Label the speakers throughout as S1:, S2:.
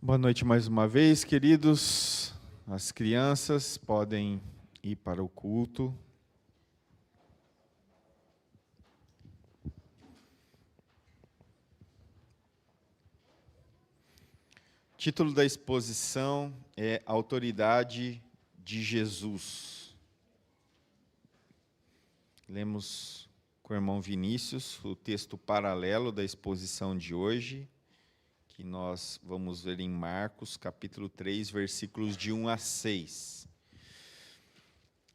S1: Boa noite mais uma vez, queridos. As crianças podem ir para o culto. O título da exposição é Autoridade de Jesus. Lemos com o irmão Vinícius o texto paralelo da exposição de hoje, que nós vamos ver em Marcos, capítulo 3, versículos de 1 a 6.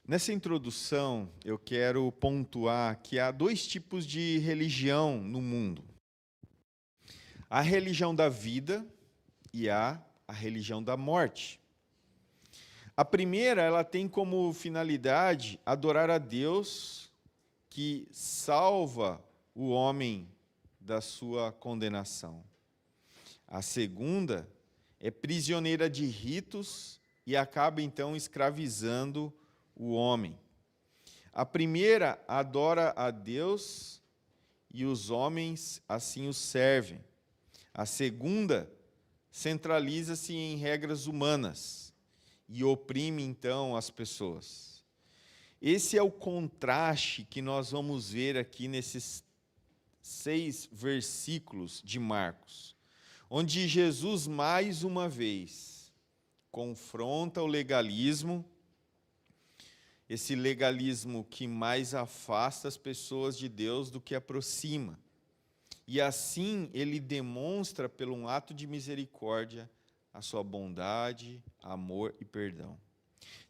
S1: Nessa introdução, eu quero pontuar que há dois tipos de religião no mundo. A religião da vida e a religião da morte. A primeira, ela tem como finalidade adorar a Deus que salva o homem da sua condenação. A segunda é prisioneira de ritos e acaba então escravizando o homem. A primeira adora a Deus e os homens assim o servem. A segunda centraliza-se em regras humanas e oprime, então, as pessoas. Esse é o contraste que nós vamos ver aqui nesses 6 versículos de Marcos, onde Jesus, mais uma vez, confronta o legalismo, esse legalismo que mais afasta as pessoas de Deus do que aproxima. E assim ele demonstra, pelo um ato de misericórdia, a sua bondade, amor e perdão.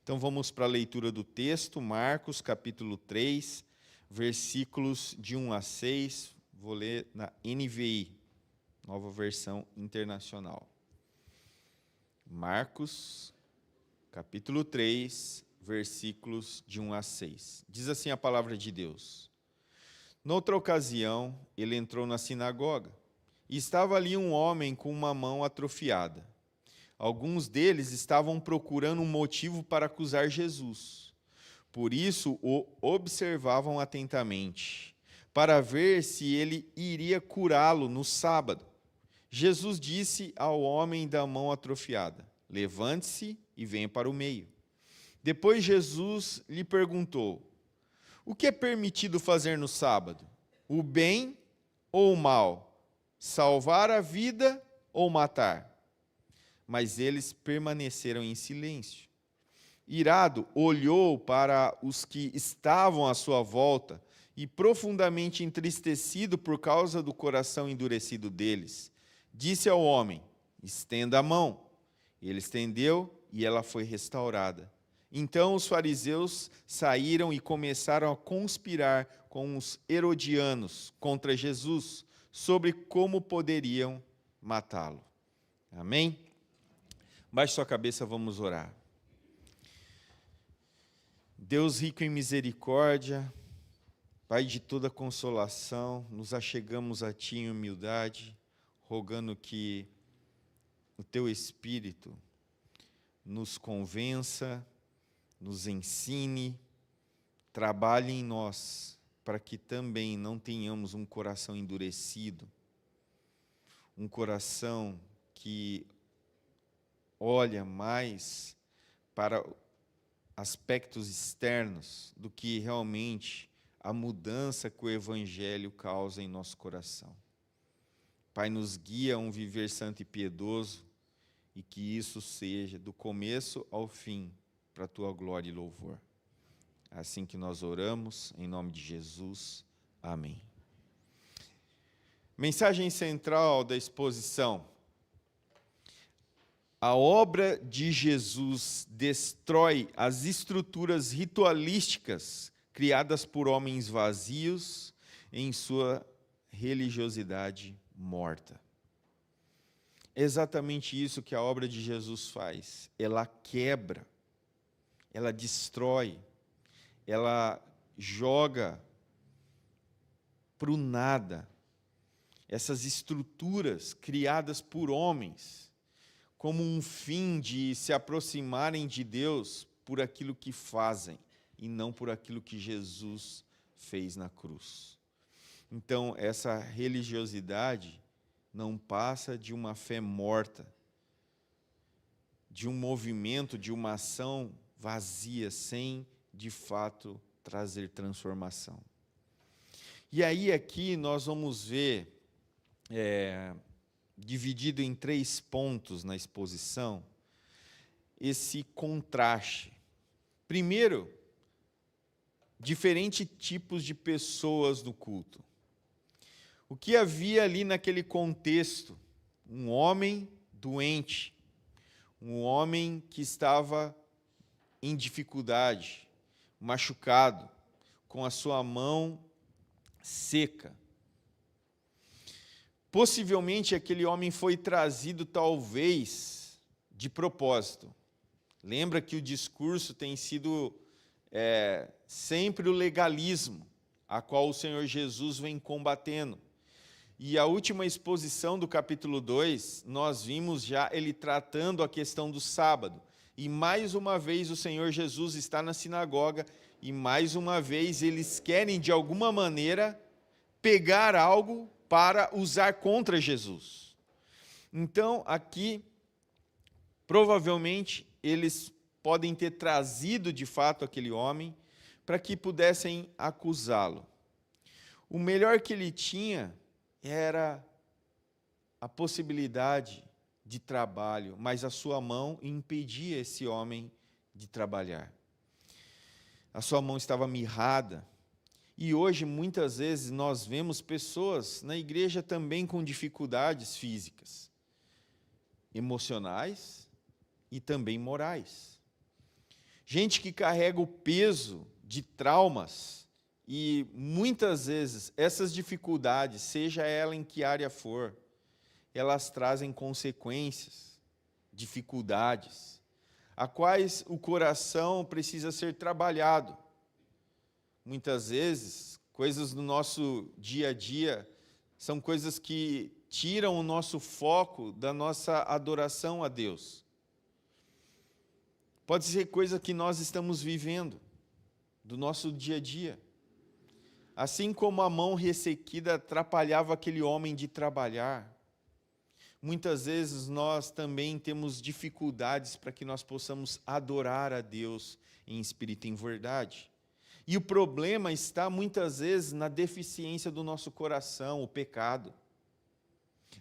S1: Então vamos para a leitura do texto, Marcos capítulo 3, versículos de 1 a 6. Vou ler na NVI, Nova Versão Internacional. Marcos capítulo 3, versículos de 1 a 6. Diz assim a palavra de Deus. Noutra ocasião, ele entrou na sinagoga, e estava ali um homem com uma mão atrofiada. Alguns deles estavam procurando um motivo para acusar Jesus. Por isso, o observavam atentamente, para ver se ele iria curá-lo no sábado. Jesus disse ao homem da mão atrofiada: levante-se e venha para o meio. Depois Jesus lhe perguntou: o que é permitido fazer no sábado? O bem ou o mal? Salvar a vida ou matar? Mas eles permaneceram em silêncio. Irado, olhou para os que estavam à sua volta e, profundamente entristecido por causa do coração endurecido deles, disse ao homem: estenda a mão. Ele estendeu e ela foi restaurada. Então os fariseus saíram e começaram a conspirar com os herodianos contra Jesus sobre como poderiam matá-lo. Amém? Baixe sua cabeça, vamos orar. Deus rico em misericórdia, Pai de toda consolação, nos achegamos a Ti em humildade, rogando que o Teu Espírito nos convença, nos ensine, trabalhe em nós, para que também não tenhamos um coração endurecido, um coração que olha mais para aspectos externos do que realmente a mudança que o Evangelho causa em nosso coração. Pai, nos guia a um viver santo e piedoso, e que isso seja do começo ao fim, para a tua glória e louvor. Assim que nós oramos, em nome de Jesus. Amém. Mensagem central da exposição. A obra de Jesus destrói as estruturas ritualísticas criadas por homens vazios em sua religiosidade morta. É exatamente isso que a obra de Jesus faz. Ela quebra, ela destrói, ela joga para o nada essas estruturas criadas por homens como um fim de se aproximarem de Deus por aquilo que fazem e não por aquilo que Jesus fez na cruz. Então, essa religiosidade não passa de uma fé morta, de um movimento, de uma ação vazia, sem, de fato, trazer transformação. E aí, aqui, nós vamos ver, dividido em 3 pontos na exposição, esse contraste. Primeiro, diferentes tipos de pessoas no culto. O que havia ali naquele contexto? Um homem doente, um homem que estava em dificuldade, machucado, com a sua mão seca. Possivelmente aquele homem foi trazido, talvez, de propósito. Lembra que o discurso tem sido sempre o legalismo, a qual o Senhor Jesus vem combatendo. E a última exposição do capítulo 2, nós vimos já ele tratando a questão do sábado. E mais uma vez o Senhor Jesus está na sinagoga e mais uma vez eles querem, de alguma maneira, pegar algo para usar contra Jesus. Então, aqui, provavelmente, eles podem ter trazido, de fato, aquele homem para que pudessem acusá-lo. O melhor que ele tinha era a possibilidade de trabalho, mas a sua mão impedia esse homem de trabalhar. A sua mão estava mirrada. E hoje, muitas vezes, nós vemos pessoas na igreja também com dificuldades físicas, emocionais e também morais. Gente que carrega o peso de traumas e, muitas vezes, essas dificuldades, seja ela em que área for, elas trazem consequências, dificuldades, a quais o coração precisa ser trabalhado. Muitas vezes, coisas do nosso dia a dia são coisas que tiram o nosso foco da nossa adoração a Deus. Pode ser coisa que nós estamos vivendo, do nosso dia a dia. Assim como a mão ressequida atrapalhava aquele homem de trabalhar, muitas vezes nós também temos dificuldades para que nós possamos adorar a Deus em espírito e em verdade. E o problema está muitas vezes na deficiência do nosso coração, o pecado,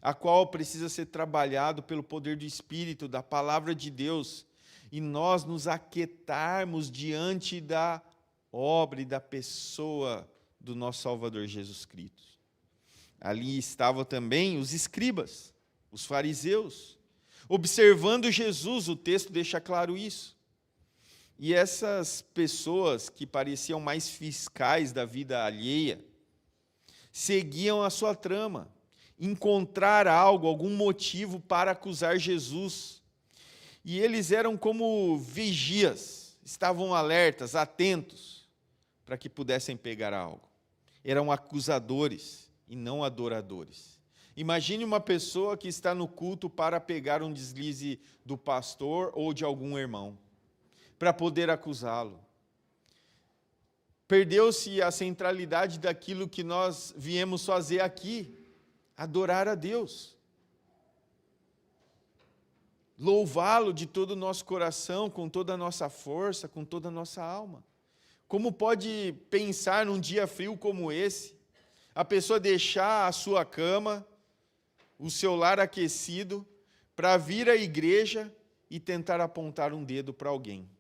S1: a qual precisa ser trabalhado pelo poder do Espírito, da palavra de Deus, e nós nos aquietarmos diante da obra e da pessoa do nosso Salvador Jesus Cristo. Ali estavam também os escribas, os fariseus, observando Jesus, o texto deixa claro isso. E essas pessoas que pareciam mais fiscais da vida alheia, seguiam a sua trama, encontrar algo, algum motivo para acusar Jesus. E eles eram como vigias, estavam alertas, atentos, para que pudessem pegar algo. Eram acusadores e não adoradores. Imagine uma pessoa que está no culto para pegar um deslize do pastor ou de algum irmão, para poder acusá-lo. Perdeu-se a centralidade daquilo que nós viemos fazer aqui, adorar a Deus. Louvá-lo de todo o nosso coração, com toda a nossa força, com toda a nossa alma. Como pode pensar num dia frio como esse, a pessoa deixar a sua cama, o seu lar aquecido, para vir à igreja e tentar apontar um dedo para alguém?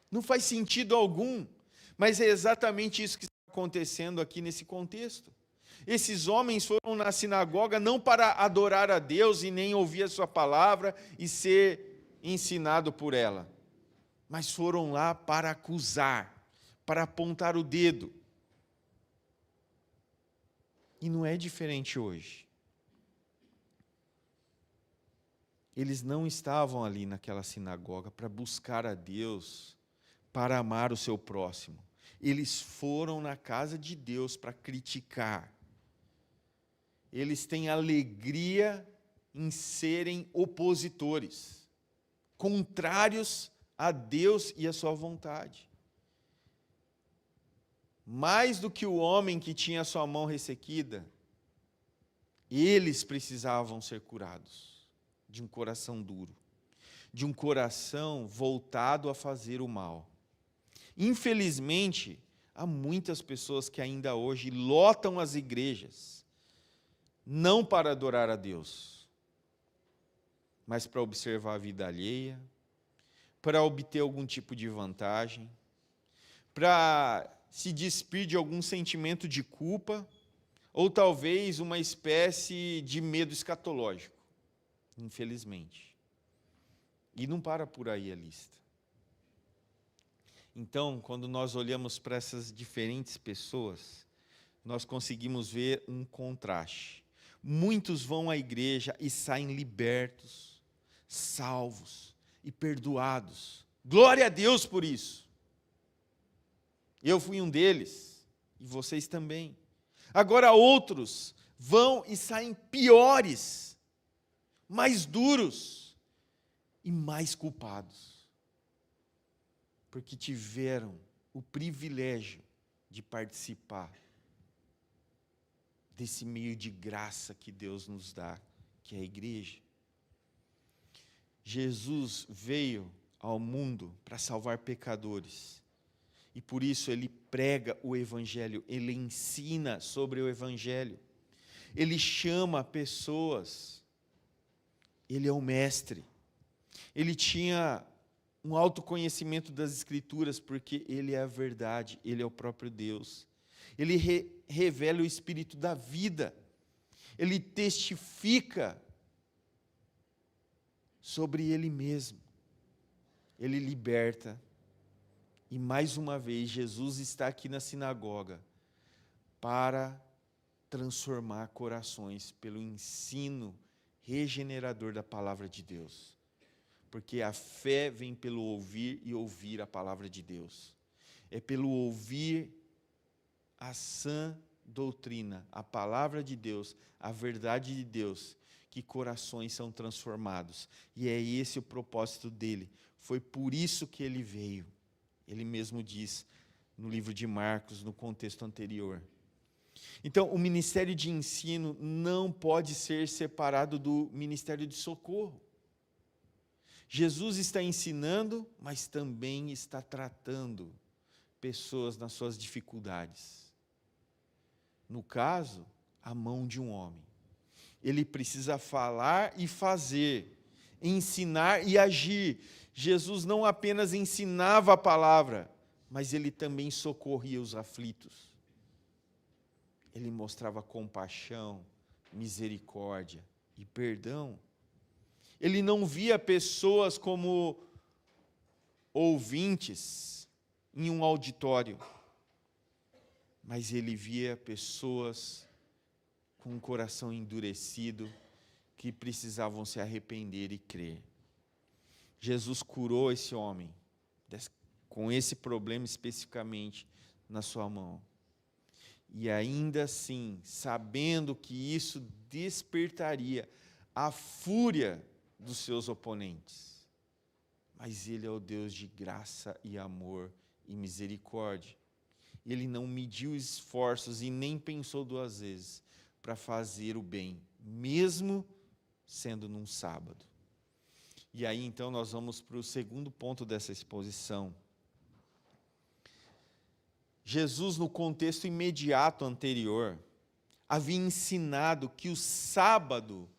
S1: Não faz sentido algum, mas é exatamente isso que está acontecendo aqui nesse contexto. Esses homens foram na sinagoga não para adorar a Deus e nem ouvir a sua palavra e ser ensinado por ela, mas foram lá para acusar, para apontar o dedo. E não é diferente hoje. Eles não estavam ali naquela sinagoga para buscar a Deus, para amar o seu próximo. Eles foram na casa de Deus para criticar. Eles têm alegria em serem opositores, contrários a Deus e a sua vontade. Mais do que o homem que tinha a sua mão ressequida, eles precisavam ser curados de um coração duro. de um coração voltado a fazer o mal. Infelizmente, há muitas pessoas que ainda hoje lotam as igrejas, não para adorar a Deus, mas para observar a vida alheia, para obter algum tipo de vantagem, para se despir de algum sentimento de culpa, ou talvez uma espécie de medo escatológico, infelizmente. E não para por aí a lista. Então, quando nós olhamos para essas diferentes pessoas, nós conseguimos ver um contraste. Muitos vão à igreja e saem libertos, salvos e perdoados. Glória a Deus por isso. Eu fui um deles, e vocês também. Agora outros vão e saem piores, mais duros e mais culpados, porque tiveram o privilégio de participar desse meio de graça que Deus nos dá, que é a igreja. Jesus veio ao mundo para salvar pecadores. E por isso ele prega o Evangelho, ele ensina sobre o Evangelho. Ele chama pessoas, ele é o mestre. Ele tinha um autoconhecimento das Escrituras, porque ele é a verdade, ele é o próprio Deus. Ele revela o Espírito da vida. Ele testifica sobre ele mesmo. Ele liberta. E mais uma vez, Jesus está aqui na sinagoga para transformar corações pelo ensino regenerador da palavra de Deus. Porque a fé vem pelo ouvir e ouvir a palavra de Deus. É pelo ouvir a sã doutrina, a palavra de Deus, a verdade de Deus, que corações são transformados. E é esse o propósito dele. Foi por isso que ele veio. Ele mesmo diz no livro de Marcos, no contexto anterior. Então, o ministério de ensino não pode ser separado do ministério de socorro. Jesus está ensinando, mas também está tratando pessoas nas suas dificuldades. No caso, a mão de um homem. Ele precisa falar e fazer, ensinar e agir. Jesus não apenas ensinava a palavra, mas ele também socorria os aflitos. Ele mostrava compaixão, misericórdia e perdão. Ele não via pessoas como ouvintes em um auditório, mas ele via pessoas com um coração endurecido que precisavam se arrepender e crer. Jesus curou esse homem com esse problema especificamente na sua mão. E ainda assim, sabendo que isso despertaria a fúria dos seus oponentes. Mas ele é o Deus de graça e amor e misericórdia. Ele não mediu esforços e nem pensou duas vezes para fazer o bem, mesmo sendo num sábado. E aí então nós vamos para o segundo ponto dessa exposição. Jesus, no contexto imediato anterior, havia ensinado que o sábado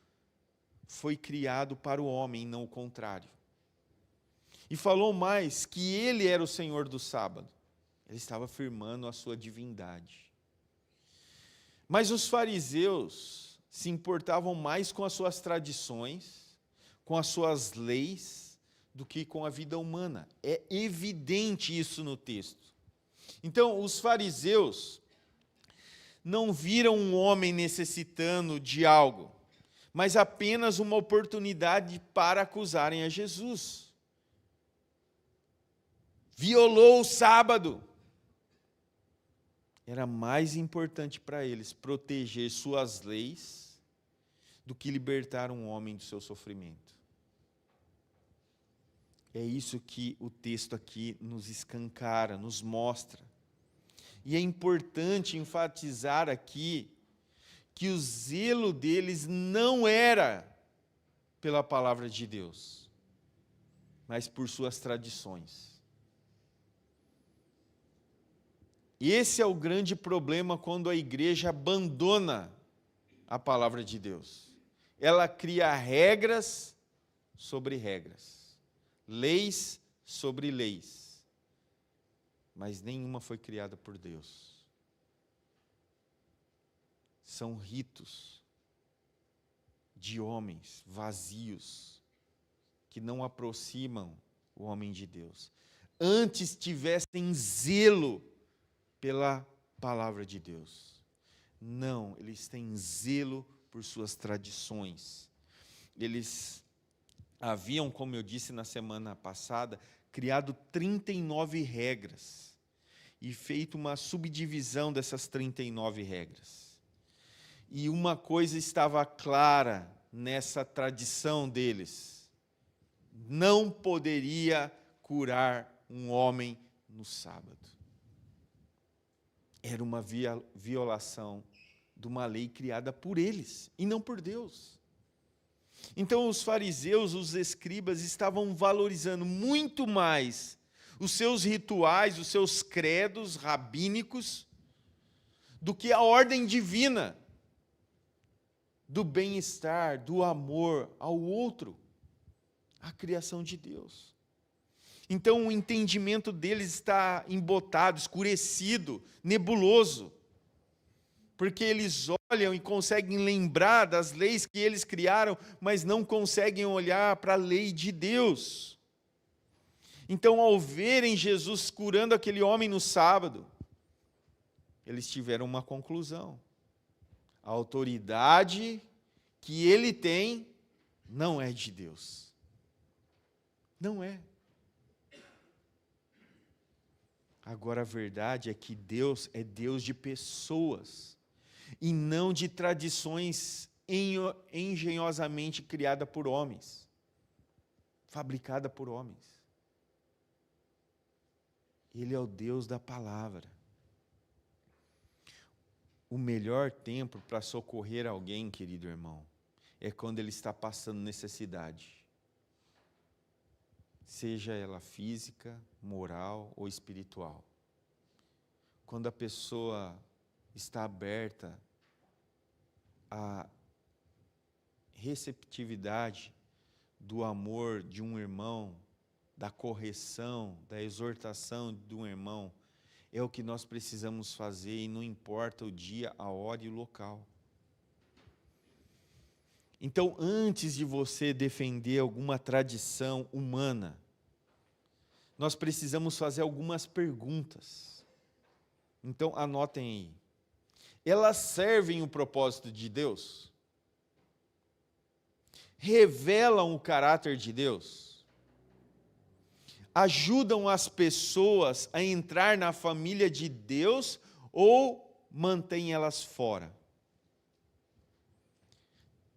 S1: foi criado para o homem, não o contrário. E falou mais que ele era o Senhor do sábado. Ele estava afirmando a sua divindade. Mas os fariseus se importavam mais com as suas tradições, com as suas leis, do que com a vida humana. É evidente isso no texto. Então, os fariseus não viram um homem necessitando de algo, mas apenas uma oportunidade para acusarem a Jesus. Violou o sábado. Era mais importante para eles proteger suas leis do que libertar um homem do seu sofrimento. É isso que o texto aqui nos escancara, nos mostra. E é importante enfatizar aqui que o zelo deles não era pela palavra de Deus. mas por suas tradições. E esse é o grande problema quando a igreja abandona a palavra de Deus. Ela cria regras sobre regras, leis sobre leis, mas nenhuma foi criada por Deus. São ritos de homens vazios, que não aproximam o homem de Deus. Antes tivessem zelo pela palavra de Deus. Não, eles têm zelo por suas tradições. Eles haviam, como eu disse na semana passada, criado 39 regras e feito uma subdivisão dessas 39 regras. E uma coisa estava clara nessa tradição deles: não poderia curar um homem no sábado. Era uma violação de uma lei criada por eles e não por Deus. Então os fariseus, os escribas, estavam valorizando muito mais os seus rituais, os seus credos rabínicos, do que a ordem divina do bem-estar, do amor ao outro, a criação de Deus. Então o entendimento deles está embotado, escurecido, nebuloso, porque eles olham e conseguem lembrar das leis que eles criaram, mas não conseguem olhar para a lei de Deus. Então, ao verem Jesus curando aquele homem no sábado, eles tiveram uma conclusão: a autoridade que ele tem não é de Deus. Não é. Agora, a verdade é que Deus é Deus de pessoas, e não de tradições engenhosamente criadas por homens, fabricada por homens. Ele é o Deus da palavra. O melhor tempo para socorrer alguém, querido irmão, é quando ele está passando necessidade. Seja ela física, moral ou espiritual. Quando a pessoa está aberta à receptividade do amor de um irmão, da correção, da exortação de um irmão, é o que nós precisamos fazer, e não importa o dia, a hora e o local. Então, antes de você defender alguma tradição humana, nós precisamos fazer algumas perguntas. Então, anotem aí. Elas servem o propósito de Deus? Revelam o caráter de Deus? Ajudam as pessoas a entrar na família de Deus ou mantêm elas fora?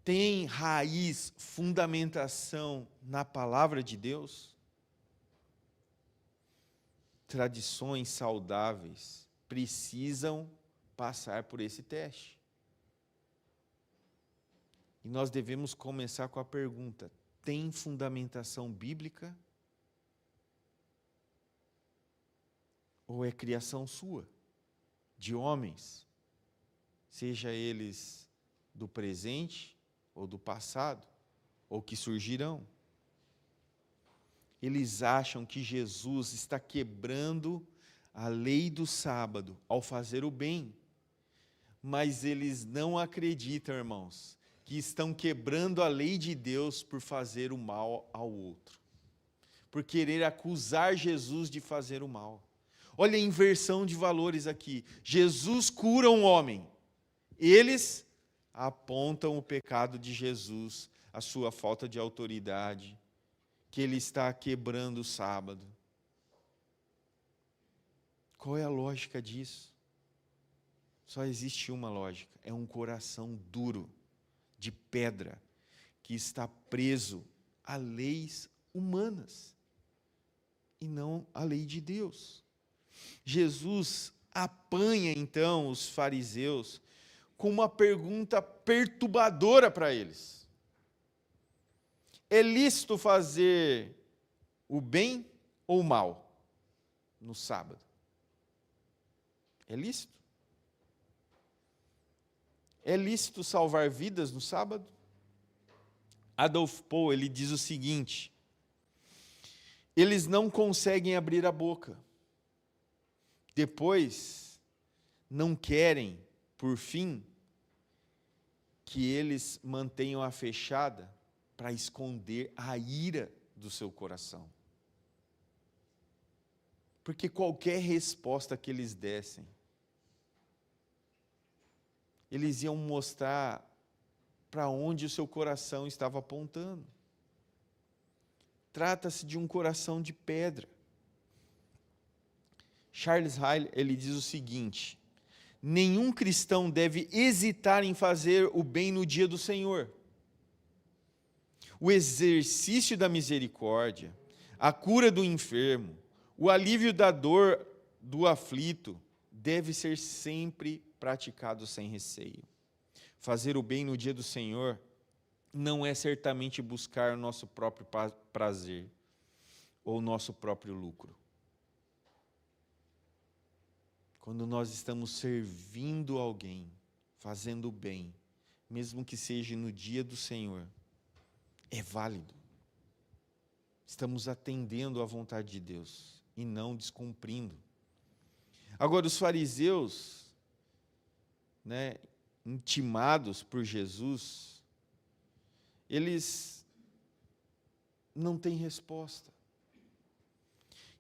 S1: Tem raiz, fundamentação na palavra de Deus? Tradições saudáveis precisam passar por esse teste. E nós devemos começar com a pergunta: tem fundamentação bíblica? Ou é criação sua, de homens, seja eles do presente ou do passado, ou que surgirão? Eles acham que Jesus está quebrando a lei do sábado ao fazer o bem, mas eles não acreditam, irmãos, que estão quebrando a lei de Deus por fazer o mal ao outro, por querer acusar Jesus de fazer o mal. Olha a inversão de valores aqui. Jesus cura um homem, eles apontam o pecado de Jesus, a sua falta de autoridade, que ele está quebrando o sábado. Qual é a lógica disso? Só existe uma lógica: é um coração duro, de pedra, que está preso a leis humanas e não a lei de Deus. Jesus apanha então os fariseus com uma pergunta perturbadora para eles: é lícito fazer o bem ou o mal no sábado? É lícito? É lícito salvar vidas no sábado? Adolf Pohl, ele diz o seguinte: eles não conseguem abrir a boca. Depois, não querem, por fim, que eles mantenham-a fechada para esconder a ira do seu coração. Porque qualquer resposta que eles dessem, eles iam mostrar para onde o seu coração estava apontando. Trata-se de um coração de pedra. Charles Hyle, ele diz o seguinte: nenhum cristão deve hesitar em fazer o bem no dia do Senhor. O exercício da misericórdia, a cura do enfermo, o alívio da dor do aflito, deve ser sempre praticado sem receio. Fazer o bem no dia do Senhor não é certamente buscar o nosso próprio prazer ou o nosso próprio lucro. Quando nós estamos servindo alguém, fazendo o bem, mesmo que seja no dia do Senhor, é válido. Estamos atendendo à vontade de Deus e não descumprindo. Agora, os fariseus, intimados por Jesus, eles não têm resposta.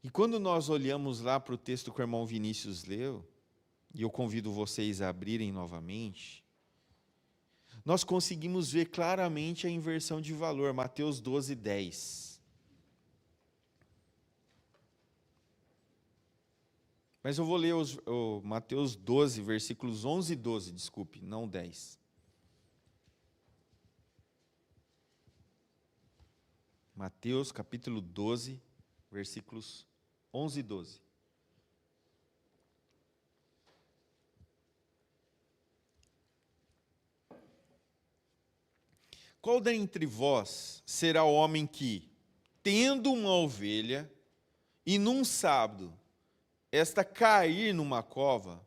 S1: E quando nós olhamos lá para o texto que o irmão Vinícius leu, e eu convido vocês a abrirem novamente, nós conseguimos ver claramente a inversão de valor. Mateus 12, 10. Mas eu vou ler o Mateus 12, versículos 11 e 12, desculpe, não 10. Mateus, capítulo 12, versículos 11 e 12. Qual dentre vós será o homem que, tendo uma ovelha, e num sábado, esta cair numa cova,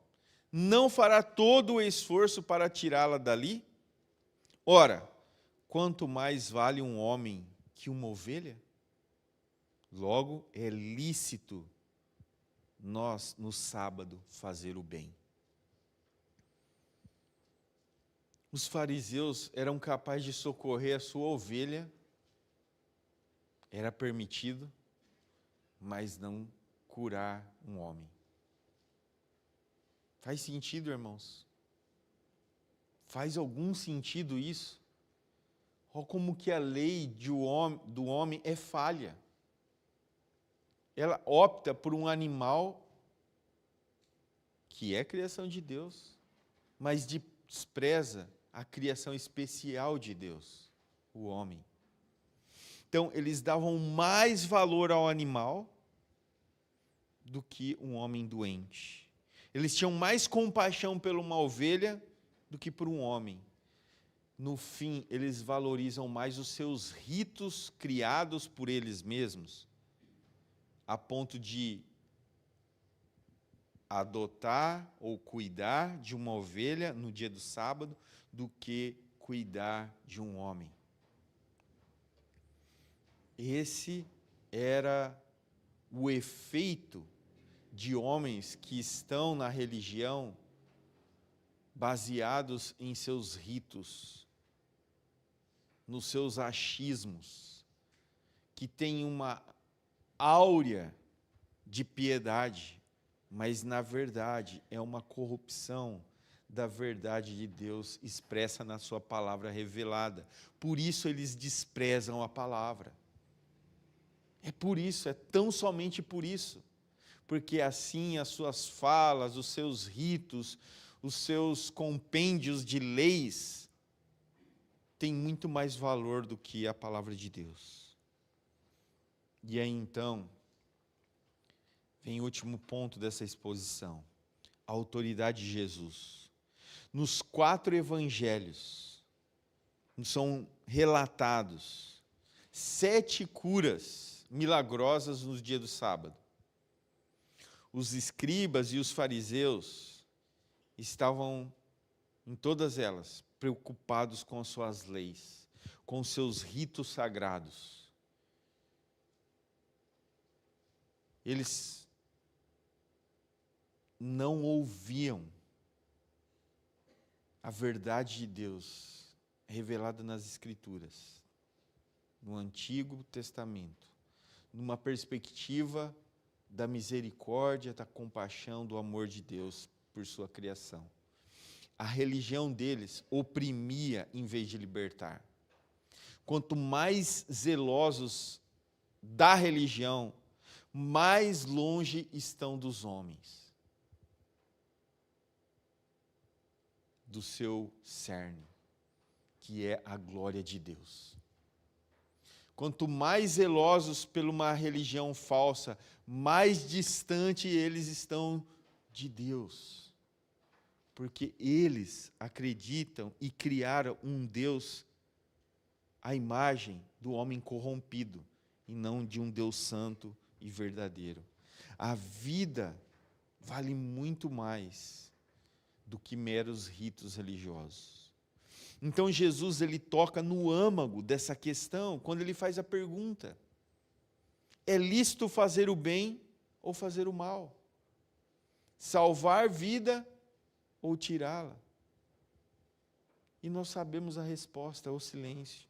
S1: não fará todo o esforço para tirá-la dali? Ora, quanto mais vale um homem que uma ovelha? Logo, é lícito nós, no sábado, fazer o bem. Os fariseus eram capazes de socorrer a sua ovelha, era permitido, mas não curar um homem. Faz sentido, irmãos? Faz algum sentido isso? Olha como que a lei do homem é falha. Ela opta por um animal que é criação de Deus, mas despreza a criação especial de Deus, o homem. Então, eles davam mais valor ao animal do que um homem doente. Eles tinham mais compaixão por uma ovelha do que por um homem. No fim, eles valorizam mais os seus ritos criados por eles mesmos, a ponto de adotar ou cuidar de uma ovelha no dia do sábado, do que cuidar de um homem. Esse era o efeito de homens que estão na religião baseados em seus ritos, nos seus achismos, que têm uma áurea de piedade, mas na verdade é uma corrupção da verdade de Deus expressa na sua palavra revelada. Por isso eles desprezam a palavra. É por isso, é tão somente por isso. Porque assim as suas falas, os seus ritos, os seus compêndios de leis têm muito mais valor do que a palavra de Deus. E aí então, vem o último ponto dessa exposição, a autoridade de Jesus. Nos 4 evangelhos, são relatados 7 curas milagrosas no dia do sábado. Os escribas e os fariseus estavam, em todas elas, preocupados com as suas leis, com os seus ritos sagrados. Eles não ouviam a verdade de Deus revelada nas Escrituras, no Antigo Testamento, numa perspectiva da misericórdia, da compaixão, do amor de Deus por sua criação. A religião deles oprimia em vez de libertar. Quanto mais zelosos da religião, mais longe estão dos homens, do seu cerne, que é a glória de Deus. Quanto mais zelosos por uma religião falsa, mais distante eles estão de Deus. Porque eles acreditam e criaram um Deus à imagem do homem corrompido, e não de um Deus santo e verdadeiro. A vida vale muito mais do que meros ritos religiosos. Então Jesus, ele toca no âmago dessa questão quando ele faz a pergunta: é lícito fazer o bem ou fazer o mal? Salvar vida ou tirá-la? E nós sabemos a resposta: o silêncio.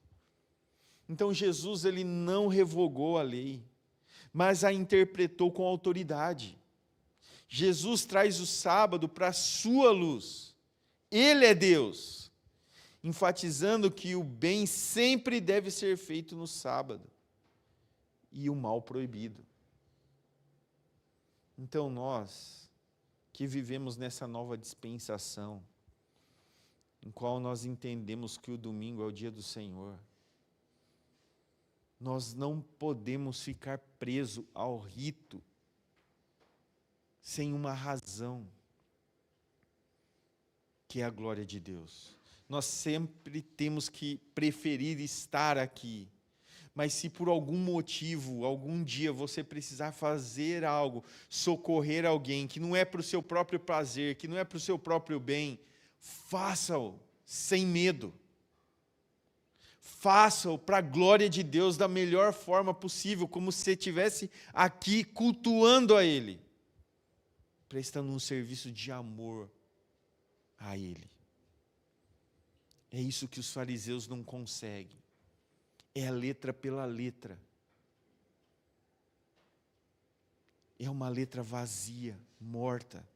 S1: Então Jesus, ele não revogou a lei, mas a interpretou com autoridade. Jesus traz o sábado para a sua luz. Ele é Deus, enfatizando que o bem sempre deve ser feito no sábado e o mal proibido. Então nós, que vivemos nessa nova dispensação, em qual nós entendemos que o domingo é o dia do Senhor, nós não podemos ficar presos ao rito sem uma razão, que é a glória de Deus. Nós sempre temos que preferir estar aqui, mas se por algum motivo, algum dia você precisar fazer algo, socorrer alguém, que não é para o seu próprio prazer, que não é para o seu próprio bem, faça-o sem medo. Faça-o para a glória de Deus da melhor forma possível, como se você estivesse aqui cultuando a Ele, prestando um serviço de amor a Ele. É isso que os fariseus não conseguem. É a letra pela letra. É uma letra vazia, morta,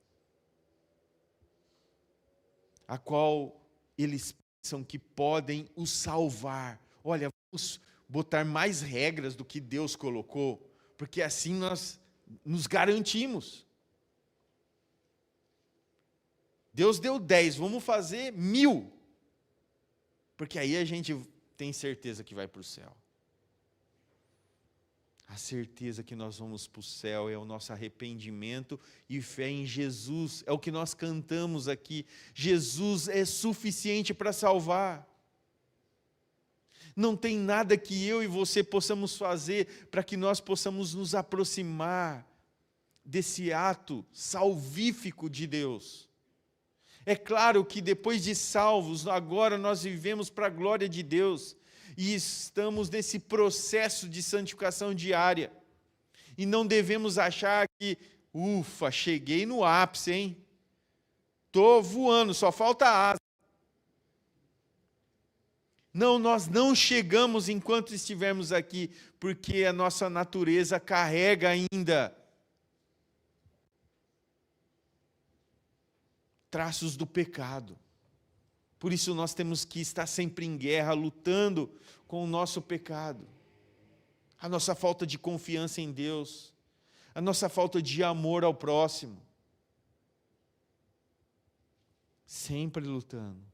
S1: a qual eles pensam que podem o salvar. Olha, vamos botar mais regras do que Deus colocou, porque assim nós nos garantimos. Deus deu 10, vamos fazer 1000. Porque aí a gente tem certeza que vai para o céu. A certeza que nós vamos para o céu é o nosso arrependimento e fé em Jesus. É o que nós cantamos aqui. Jesus é suficiente para salvar. Não tem nada que eu e você possamos fazer para que nós possamos nos aproximar desse ato salvífico de Deus. É claro que depois de salvos, agora nós vivemos para a glória de Deus e estamos nesse processo de santificação diária. E não devemos achar que, ufa, cheguei no ápice, hein? Estou voando, só falta asa. Não, nós não chegamos enquanto estivermos aqui, porque a nossa natureza carrega ainda traços do pecado. Por isso nós temos que estar sempre em guerra, lutando com o nosso pecado. A nossa falta de confiança em Deus, a nossa falta de amor ao próximo. Sempre lutando.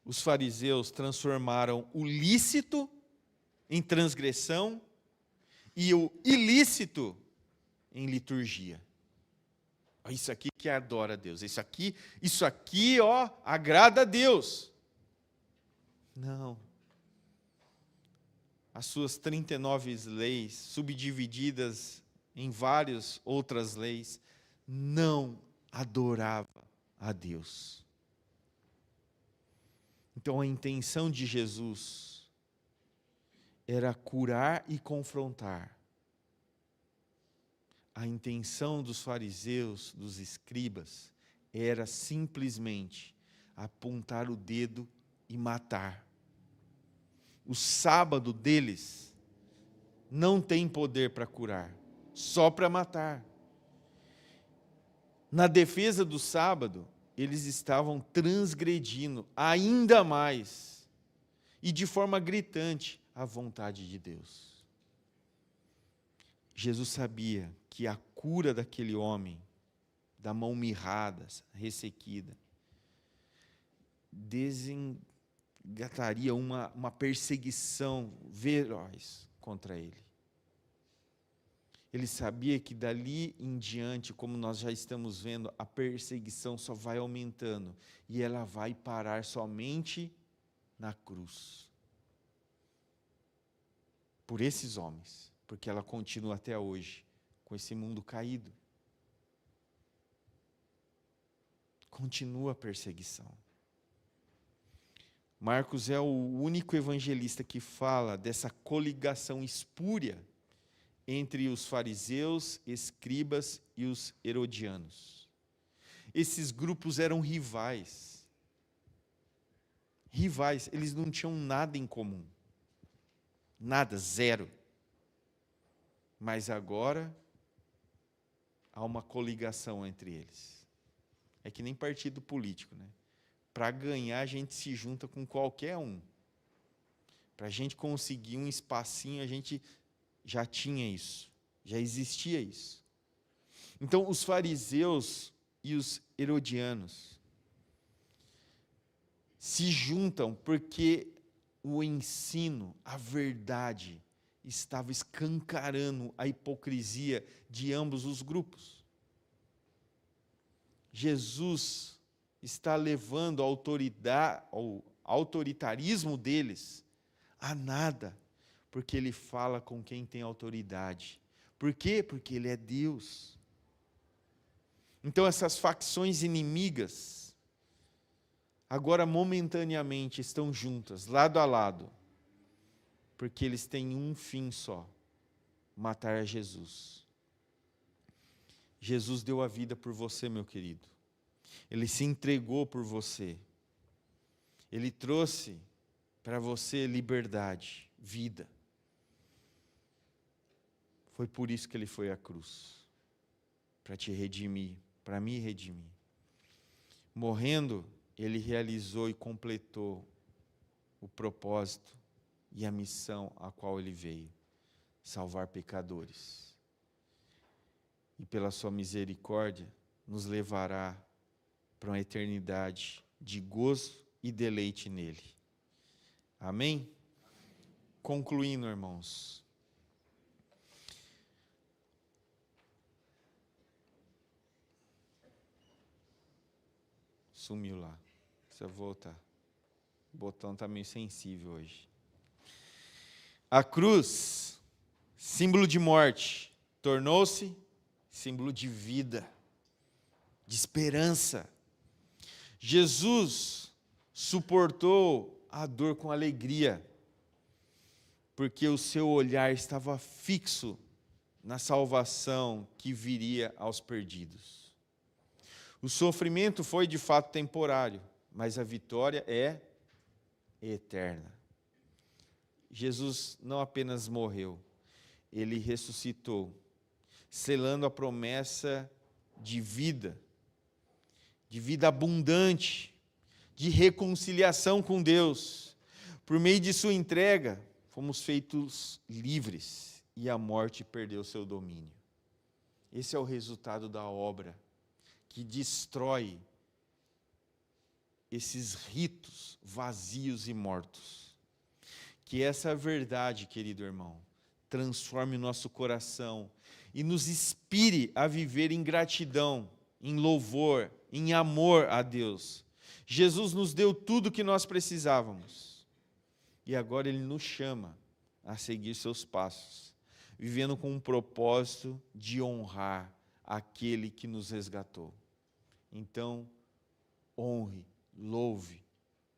S1: Os fariseus transformaram o lícito em transgressão e o ilícito em liturgia. Isso aqui que adora a Deus. Isso aqui, ó, agrada a Deus. Não. as suas 39 leis, subdivididas em várias outras leis, não adorava a Deus. Então a intenção de Jesus era curar e confrontar. A intenção dos fariseus, dos escribas, era simplesmente apontar o dedo e matar. O sábado deles não tem poder para curar, só para matar. Na defesa do sábado, eles estavam transgredindo ainda mais e de forma gritante a vontade de Deus. Jesus sabia que a cura daquele homem, da mão mirrada, ressequida, desengataria uma perseguição feroz contra ele. Ele sabia que dali em diante, como nós já estamos vendo, a perseguição só vai aumentando e ela vai parar somente na cruz. Por esses homens, porque ela continua até hoje com esse mundo caído. Continua a perseguição. Marcos é o único evangelista que fala dessa coligação espúria entre os fariseus, escribas e os herodianos. Esses grupos eram rivais. Rivais, eles não tinham nada em comum. Nada, zero. Mas agora há uma coligação entre eles. É que nem partido político, né? Para ganhar, a gente se junta com qualquer um. Para a gente conseguir um espacinho, a gente já tinha isso, já existia isso. Então, os fariseus e os herodianos se juntam porque o ensino, a verdade, estava escancarando a hipocrisia de ambos os grupos. Jesus está levando a autoridade, o autoritarismo deles a nada, porque ele fala com quem tem autoridade. Por quê? Porque ele é Deus. Então essas facções inimigas, agora momentaneamente estão juntas, lado a lado, porque eles têm um fim só: matar a Jesus. Jesus deu a vida por você, meu querido. Ele se entregou por você. Ele trouxe para você liberdade, vida. Foi por isso que ele foi à cruz, para te redimir, para me redimir. Morrendo, ele realizou e completou o propósito e a missão a qual ele veio: salvar pecadores. E pela sua misericórdia, nos levará para uma eternidade de gozo e deleite nele. Amém? Concluindo, irmãos. Sumiu lá. Precisa voltar. O botão está meio sensível hoje. A cruz, símbolo de morte, tornou-se símbolo de vida, de esperança. Jesus suportou a dor com alegria, porque o seu olhar estava fixo na salvação que viria aos perdidos. O sofrimento foi de fato temporário, mas a vitória é eterna. Jesus não apenas morreu, ele ressuscitou, selando a promessa de vida abundante, de reconciliação com Deus. Por meio de sua entrega, fomos feitos livres e a morte perdeu seu domínio. Esse é o resultado da obra que destrói esses ritos vazios e mortos. Que essa verdade, querido irmão, transforme o nosso coração e nos inspire a viver em gratidão, em louvor, em amor a Deus. Jesus nos deu tudo o que nós precisávamos. E agora Ele nos chama a seguir seus passos, vivendo com um propósito de honrar aquele que nos resgatou. Então, honre, louve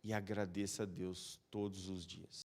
S1: e agradeça a Deus todos os dias.